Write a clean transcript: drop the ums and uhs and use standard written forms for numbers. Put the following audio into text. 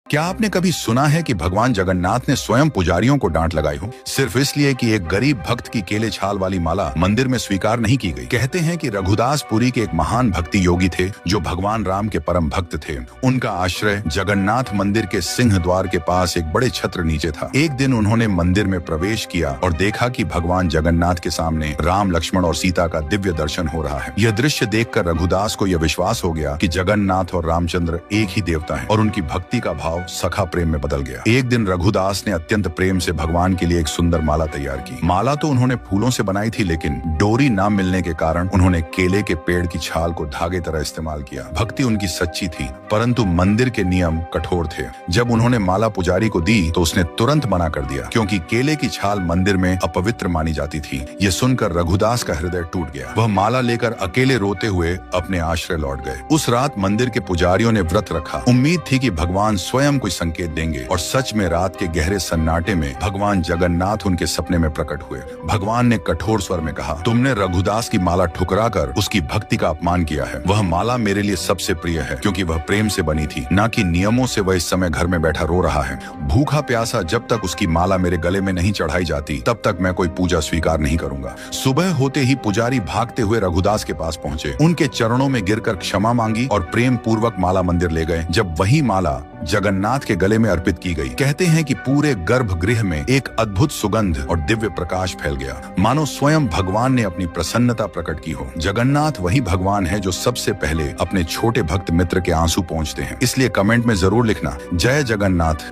क्या आपने कभी सुना है कि भगवान जगन्नाथ ने स्वयं पुजारियों को डांट लगाई हो, सिर्फ इसलिए कि एक गरीब भक्त की केले छाल वाली माला मंदिर में स्वीकार नहीं की गई? कहते हैं कि रघुदास पुरी के एक महान भक्ति योगी थे जो भगवान राम के परम भक्त थे। उनका आश्रय जगन्नाथ मंदिर के सिंह द्वार के पास एक बड़े छत्र नीचे था। एक दिन उन्होंने मंदिर में प्रवेश किया और देखा कि भगवान जगन्नाथ के सामने राम, लक्ष्मण और सीता का दिव्य दर्शन हो रहा है। यह दृश्य देखकर रघुदास को यह विश्वास हो गया कि जगन्नाथ और रामचंद्र एक ही देवता है और उनकी भक्ति का भाव सखा प्रेम में बदल गया। एक दिन रघुदास ने अत्यंत प्रेम से भगवान के लिए एक सुंदर माला तैयार की। माला तो उन्होंने फूलों से बनाई थी, लेकिन डोरी न मिलने के कारण उन्होंने केले के पेड़ की छाल को धागे तरह इस्तेमाल किया। भक्ति उनकी सच्ची थी, परंतु मंदिर के नियम कठोर थे। जब उन्होंने माला पुजारी को दी तो उसने तुरंत मना कर दिया, क्योंकि केले की छाल मंदिर में अपवित्र मानी जाती थी। यह सुनकर रघुदास का हृदय टूट गया। वह माला लेकर अकेले रोते हुए अपने आश्रय लौट गए। उस रात मंदिर के पुजारियों ने व्रत रखा। उम्मीद थी कि भगवान स्वयं कोई संकेत देंगे, और सच में रात के गहरे सन्नाटे में भगवान जगन्नाथ उनके सपने में प्रकट हुए। भगवान ने कठोर स्वर में कहा, तुमने रघुदास की माला ठुकराकर उसकी भक्ति का अपमान किया है। वह माला मेरे लिए सबसे प्रिय है, क्योंकि वह प्रेम से बनी थी, न कि नियमों से। वह इस समय घर में बैठा रो रहा है, भूखा प्यासा। जब तक उसकी माला मेरे गले में नहीं चढ़ाई जाती, तब तक मैं कोई पूजा स्वीकार नहीं करूंगा। सुबह होते ही पुजारी भागते हुए रघुदास के पास पहुंचे, उनके चरणों में गिरकर क्षमा मांगी और प्रेम पूर्वक माला मंदिर ले गए। जब वही माला जगन्नाथ के गले में अर्पित की गई, कहते हैं कि पूरे गर्भगृह में एक अद्भुत सुगंध और दिव्य प्रकाश फैल गया, मानो स्वयं भगवान ने अपनी प्रसन्नता प्रकट की हो। जगन्नाथ वही भगवान है जो सबसे पहले अपने छोटे भक्त मित्र के आंसू पोंछते हैं। इसलिए कमेंट में जरूर लिखना, जय जगन्नाथ।